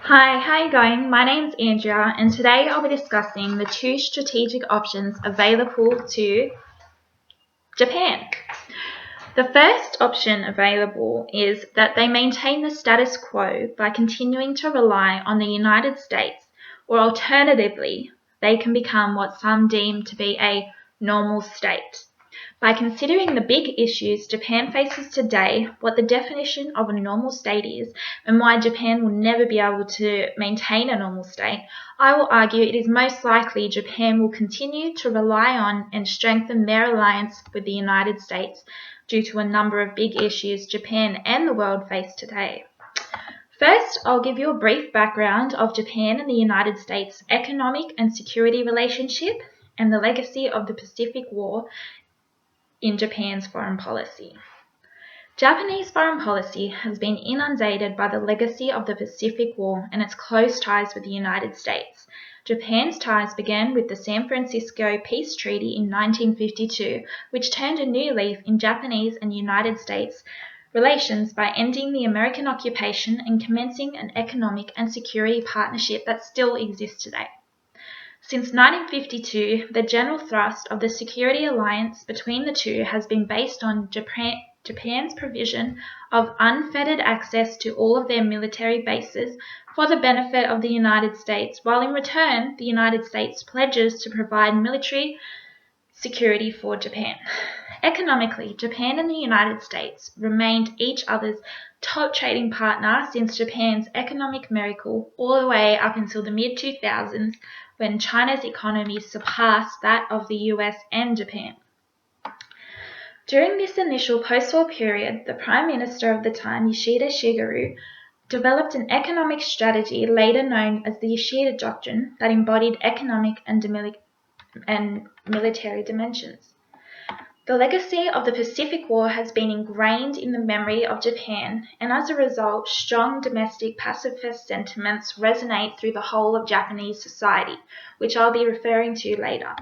Hi, how are you going? My name's Andrea, and today I'll be discussing the two strategic options available to Japan. The first option available is that they maintain the status quo by continuing to rely on the United States, or alternatively, they can become what some deem to be a normal state. By considering the big issues Japan faces today, what the definition of a normal state is, and why Japan will never be able to maintain a normal state, I will argue it is most likely Japan will continue to rely on and strengthen their alliance with the United States due to a number of big issues Japan and the world face today. First, I'll give you a brief background of Japan and the United States' economic and security relationship and the legacy of the Pacific War in Japan's foreign policy. Japanese foreign policy has been inundated by the legacy of the Pacific War and its close ties with the United States. Japan's ties began with the San Francisco Peace Treaty in 1952, which turned a new leaf in Japanese and United States relations by ending the American occupation and commencing an economic and security partnership that still exists today. Since 1952, the general thrust of the security alliance between the two has been based on Japan's provision of unfettered access to all of their military bases for the benefit of the United States, while in return the United States pledges to provide military security for Japan. Economically, Japan and the United States remained each other's top trading partner since Japan's economic miracle all the way up until the mid-2000s, when China's economy surpassed that of the US and Japan. During this initial post-war period, the Prime Minister of the time, Yoshida Shigeru, developed an economic strategy later known as the Yoshida Doctrine that embodied economic and military dimensions. The legacy of the Pacific War has been ingrained in the memory of Japan, and as a result, strong domestic pacifist sentiments resonate through the whole of Japanese society, which I'll be referring to later.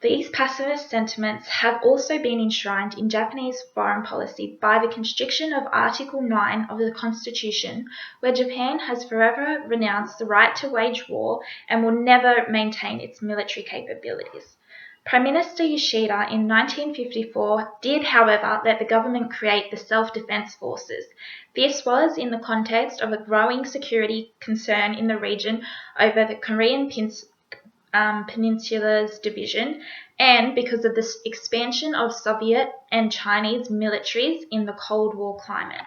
These pacifist sentiments have also been enshrined in Japanese foreign policy by the constriction of Article 9 of the Constitution, where Japan has forever renounced the right to wage war and will never maintain its military capabilities. Prime Minister Yoshida in 1954 did, however, let the government create the Self-Defense Forces. This was in the context of a growing security concern in the region over the Korean Peninsula's division, and because of the expansion of Soviet and Chinese militaries in the Cold War climate.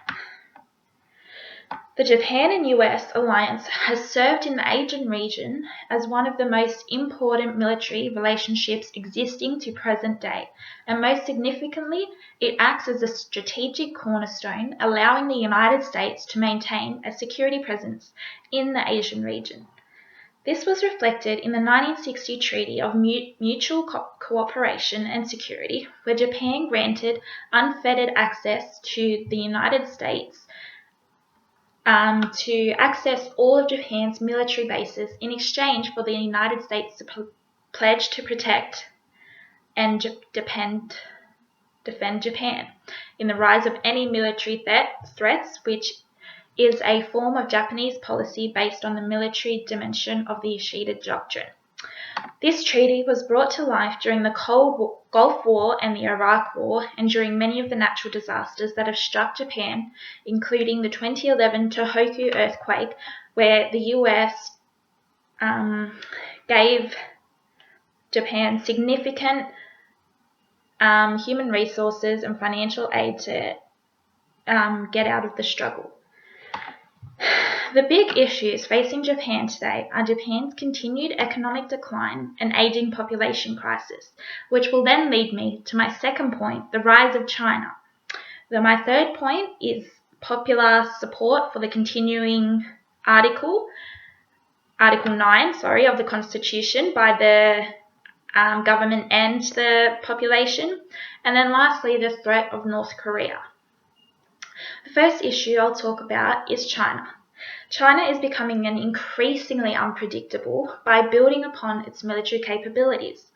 The Japan and US alliance has served in the Asian region as one of the most important military relationships existing to present day, and most significantly, it acts as a strategic cornerstone, allowing the United States to maintain a security presence in the Asian region. This was reflected in the 1960 Treaty of Mutual Cooperation and Security, where Japan granted unfettered access to the United States to access all of Japan's military bases in exchange for the United States to pledge to protect and defend Japan in the rise of any military threats, which is a form of Japanese policy based on the military dimension of the Yoshida Doctrine. This treaty was brought to life during the Gulf War and the Iraq War, and during many of the natural disasters that have struck Japan, including the 2011 Tohoku earthquake, where the US gave Japan significant human resources and financial aid to get out of the struggle. The big issues facing Japan today are Japan's continued economic decline and aging population crisis, which will then lead me to my second point, the rise of China. My third point is popular support for the continuing Article 9, of the Constitution by the government and the population. And then lastly, the threat of North Korea. The first issue I'll talk about is China. China is becoming increasingly unpredictable by building upon its military capabilities.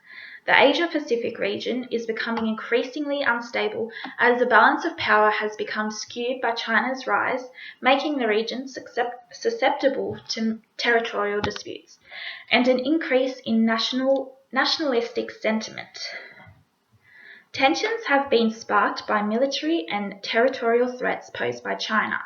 The Asia-Pacific region is becoming increasingly unstable as the balance of power has become skewed by China's rise, making the region susceptible to territorial disputes and an increase in nationalistic sentiment. Tensions have been sparked by military and territorial threats posed by China.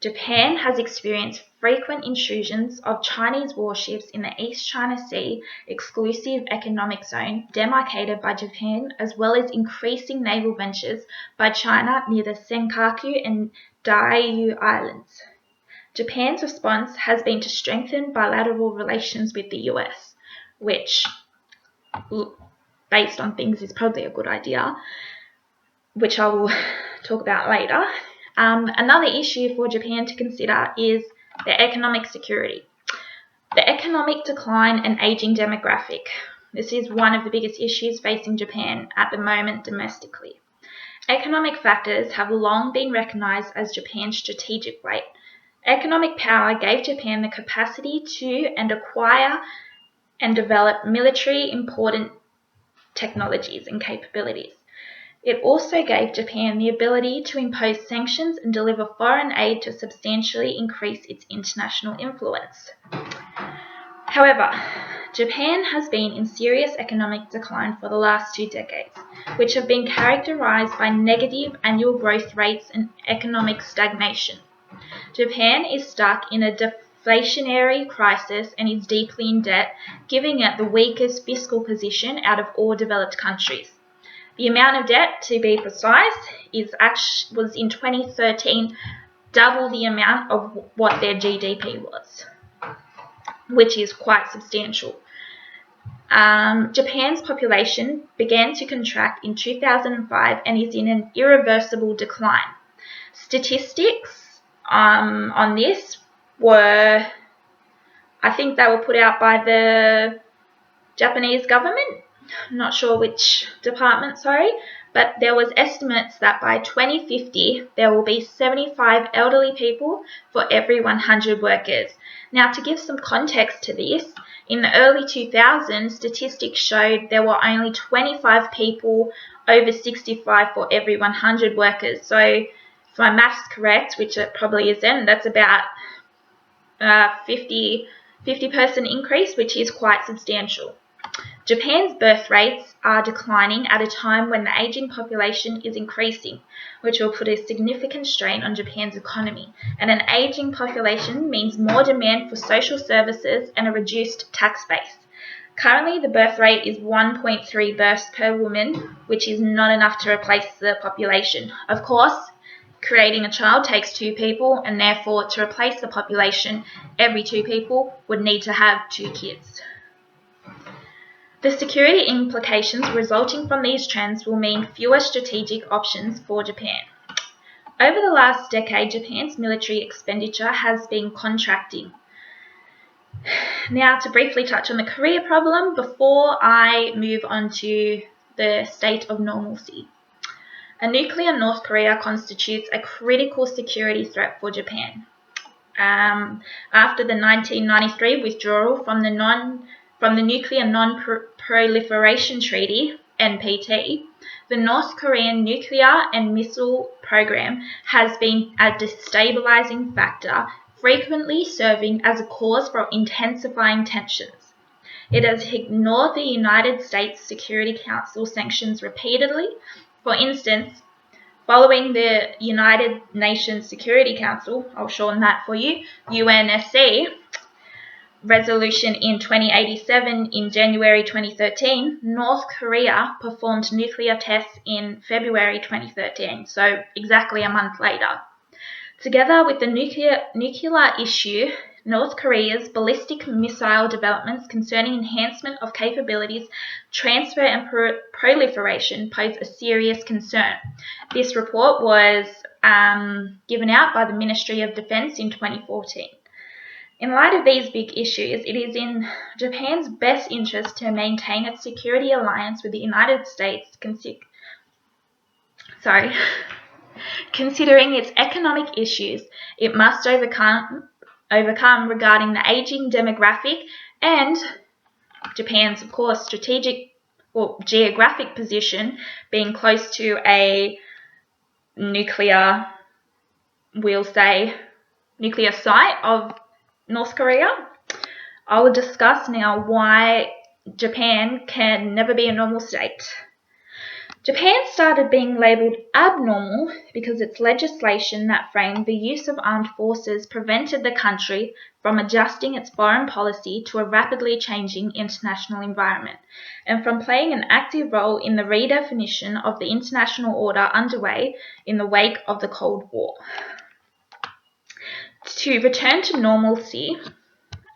Japan has experienced frequent intrusions of Chinese warships in the East China Sea exclusive economic zone demarcated by Japan, as well as increasing naval ventures by China near the Senkaku and Diaoyu Islands. Japan's response has been to strengthen bilateral relations with the US, which, based on things, is probably a good idea, which I will talk about later. Another issue for Japan to consider is their economic security. The economic decline and aging demographic. This is one of the biggest issues facing Japan at the moment domestically. Economic factors have long been recognized as Japan's strategic weight. Economic power gave Japan the capacity to acquire and develop military important technologies and capabilities. It also gave Japan the ability to impose sanctions and deliver foreign aid to substantially increase its international influence. However, Japan has been in serious economic decline for the last 2 decades, which have been characterized by negative annual growth rates and economic stagnation. Japan is stuck in a deflationary crisis and is deeply in debt, giving it the weakest fiscal position out of all developed countries. The amount of debt, to be precise, was in 2013 double the amount of what their GDP was, which is quite substantial. Japan's population began to contract in 2005 and is in an irreversible decline. Statistics on this were, I think they were put out by the Japanese government. I'm not sure which department, but there was estimates that by 2050 there will be 75 elderly people for every 100 workers. Now, to give some context to this, in the early 2000s, statistics showed there were only 25 people over 65 for every 100 workers. So, if my math's correct, which it probably isn't, that's about 50% increase, which is quite substantial. Japan's birth rates are declining at a time when the aging population is increasing, which will put a significant strain on Japan's economy. And an aging population means more demand for social services and a reduced tax base. Currently, the birth rate is 1.3 births per woman, which is not enough to replace the population. Of course, creating a child takes 2 people, and therefore, to replace the population, every 2 people would need to have 2 kids. The security implications resulting from these trends will mean fewer strategic options for Japan. Over the last decade, Japan's military expenditure has been contracting. Now, to briefly touch on the Korea problem before I move on to the state of normalcy. A nuclear North Korea constitutes a critical security threat for Japan. After the 1993 withdrawal from the Nuclear Non-Proliferation Treaty, NPT, the North Korean nuclear and missile program has been a destabilizing factor, frequently serving as a cause for intensifying tensions. It has ignored the United States Security Council sanctions repeatedly. For instance, following the United Nations Security Council, I'll shorten that for you, UNSC, resolution in 2087 in January 2013, North Korea performed nuclear tests in February 2013, so exactly a month later. Together with the nuclear issue, North Korea's ballistic missile developments concerning enhancement of capabilities, transfer and proliferation pose a serious concern. This report was given out by the Ministry of Defense in 2014. In light of these big issues, it is in Japan's best interest to maintain its security alliance with the United States, considering its economic issues it must overcome regarding the aging demographic and Japan's, of course, strategic or geographic position, being close to a nuclear, we'll say, nuclear site of North Korea. I will discuss now why Japan can never be a normal state. Japan started being labelled abnormal because its legislation that framed the use of armed forces prevented the country from adjusting its foreign policy to a rapidly changing international environment, and from playing an active role in the redefinition of the international order underway in the wake of the Cold War. To return to normalcy,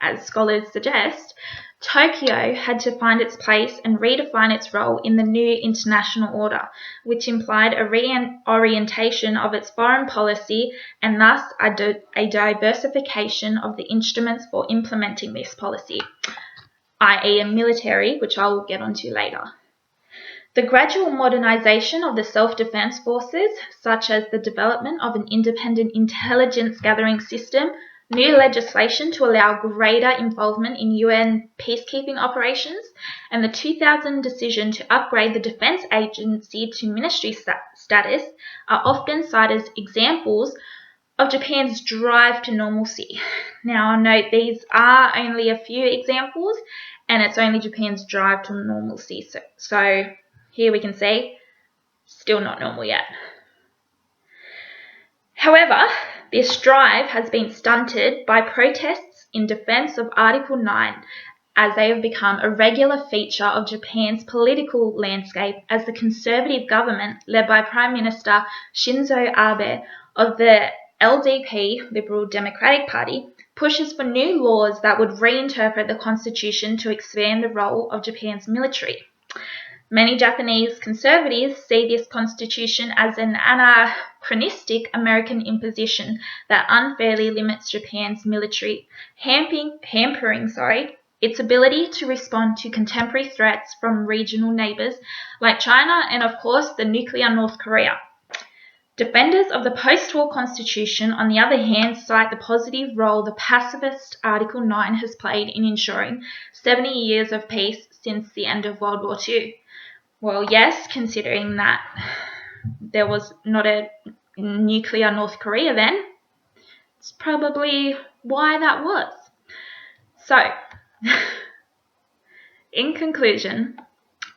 as scholars suggest, Tokyo had to find its place and redefine its role in the new international order, which implied a reorientation of its foreign policy and thus a diversification of the instruments for implementing this policy, i.e. a military, which I will get onto later. The gradual modernization of the self-defense forces, such as the development of an independent intelligence gathering system, new legislation to allow greater involvement in UN peacekeeping operations, and the 2000 decision to upgrade the Defense Agency to ministry status are often cited as examples of Japan's drive to normalcy. Now, I'll note these are only a few examples, and it's only Japan's drive to normalcy. So here we can see, still not normal yet. However, this drive has been stunted by protests in defense of Article 9, as they have become a regular feature of Japan's political landscape as the conservative government, led by Prime Minister Shinzo Abe of the LDP, Liberal Democratic Party, pushes for new laws that would reinterpret the constitution to expand the role of Japan's military. Many Japanese conservatives see this constitution as an anachronistic American imposition that unfairly limits Japan's military, hampering its ability to respond to contemporary threats from regional neighbours like China and, of course, the nuclear North Korea. Defenders of the post-war constitution, on the other hand, cite the positive role the pacifist Article 9 has played in ensuring 70 years of peace since the end of World War II. Well, yes, considering that there was not a nuclear North Korea then, it's probably why that was. So, in conclusion,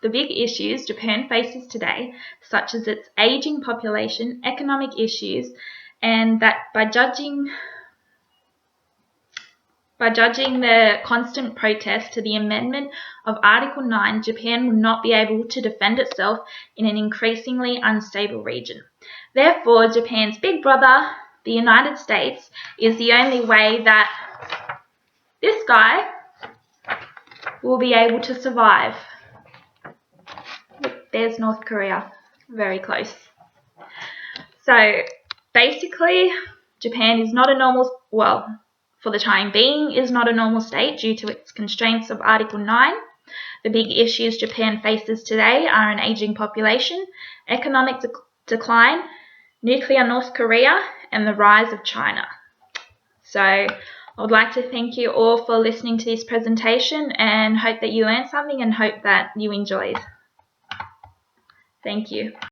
the big issues Japan faces today, such as its aging population, economic issues, and that by judging the constant protest to the amendment of Article 9, Japan would not be able to defend itself in an increasingly unstable region. Therefore, Japan's big brother, the United States, is the only way that this guy will be able to survive. Look, there's North Korea, very close. So, basically, Japan is not a normal, well, for the time being, is not a normal state due to its constraints of Article 9. The big issues Japan faces today are an aging population, economic decline, nuclear North Korea, and the rise of China. So I would like to thank you all for listening to this presentation and hope that you learned something and hope that you enjoyed. Thank you.